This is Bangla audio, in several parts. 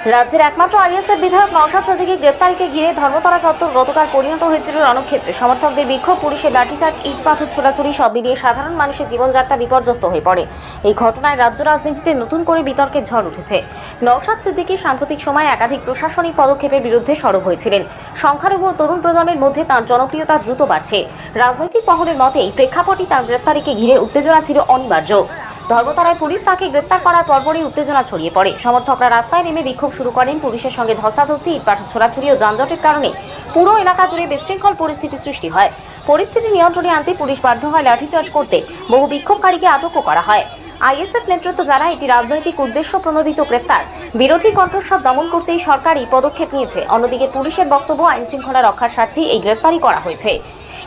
রাজ্যের একমাত্র আইএসএফ বিধায়ক নওশাদ সিদ্দিকীর গ্রেপ্তারিকে ঘিরে ধর্মতলা চত্বর গতকাল পরিণত হয়েছিল রণক্ষেত্রে। সমর্থকদের বিক্ষোভ, পুলিশের লাঠিচার্জ, ইট পাথর ছোড়াছুড়ি সব মিলিয়ে সাধারণ মানুষের জীবনযাত্রা বিপর্যস্ত হয়ে পড়ে। এই ঘটনায় রাজ্য রাজনীতিতে নতুন করে বিতর্কের ঝড় উঠেছে। নওশাদ সিদ্দিকী সাম্প্রতিক সময়ে একাধিক প্রশাসনিক পদক্ষেপের বিরুদ্ধে সরব হয়েছিলেন। সংখ্যালঘু ও তরুণ প্রজন্মের মধ্যে তাঁর জনপ্রিয়তা দ্রুত বাড়ছে। রাজনৈতিক মহলের মতে এই প্রেক্ষাপটই তাঁর গ্রেপ্তারিকে ঘিরে উত্তেজনা ছিল অনিবার্য। ধর্মতলায় পুলিশ তাকে গ্রেপ্তার করার পরপরই উত্তেজনা ছড়িয়ে পড়ে। সমর্থকরা রাস্তায় নেমে বিক্ষোভ শুরু করেন। পুলিশের সঙ্গে ধস্তাধস্তি, ইটপাথর ছোড়াছুড়ি ও যানজটের কারণে পুরো এলাকা জুড়ে বিশৃঙ্খল পরিস্থিতি সৃষ্টি হয়। পরিস্থিতি নিয়ন্ত্রণে আনতে পুলিশ বাধ্য হয় লাঠিচার্জ করতে। বহু বিক্ষোভকারীকে আটকও করা হয়। আইএসএফ নেতৃত্ব জানায় এটি রাজনৈতিক উদ্দেশ্য প্রণোদিত গ্রেপ্তার। বিরোধী কণ্ঠস্বর দমন করতেই সরকার এই পদক্ষেপ নিয়েছে। অন্যদিকে পুলিশের বক্তব্য, আইন শৃঙ্খলা রক্ষার স্বার্থেই এই গ্রেপ্তারি করা হয়েছে।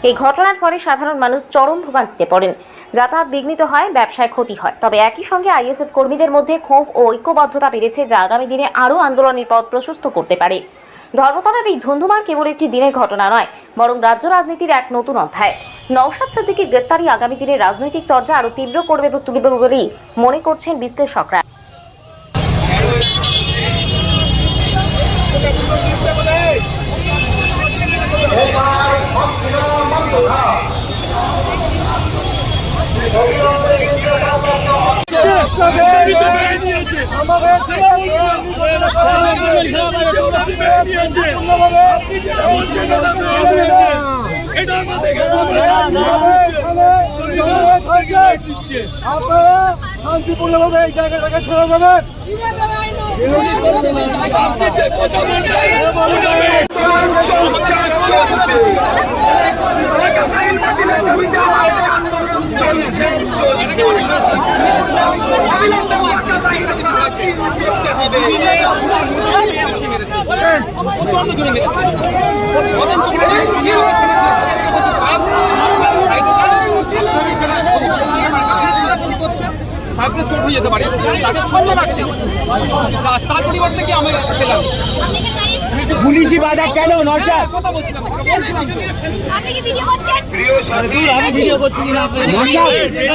এই ঘটনার পরে সাধারণ মানুষ চরম ভোগান্তিতে পড়েন। যাতায়াত বিঘ্নিত হয়, ব্যবসায় ক্ষতি হয়। তবে একই সঙ্গে আইএসএফ কর্মীদের মধ্যে ক্ষোভ ও ঐক্যবদ্ধতা বেড়েছে, যা আগামী দিনে আরও আন্দোলনের পথ প্রশস্ত করতে পারে। ধর্মতলার এই ধুন্ধুমার কেবল একটি দিনের ঘটনা নয়, বরং রাজ্য রাজনীতির এক নতুন অধ্যায়। নওশাদ সিদ্দিকীর গ্রেপ্তারি আগামী দিনে রাজনৈতিক তরজা আরও তীব্র করবে বলেই মনে করছেন বিশ্লেষকরা। আপনারা শান্তিপূর্ণভাবে এই জায়গাটাকে ছেড়ে দেবেন। সাহেবদের চোট হয়ে যেতে পারে, তাদের সম্মান রাখতে, তার পরিবর্তে কি আমি পেলাম পুলিশি বাধা কেন? নওশাদ কথা বলছিলাম আপনি কি ভিডিও করছেন? আমি ভিডিও করছি কিনা?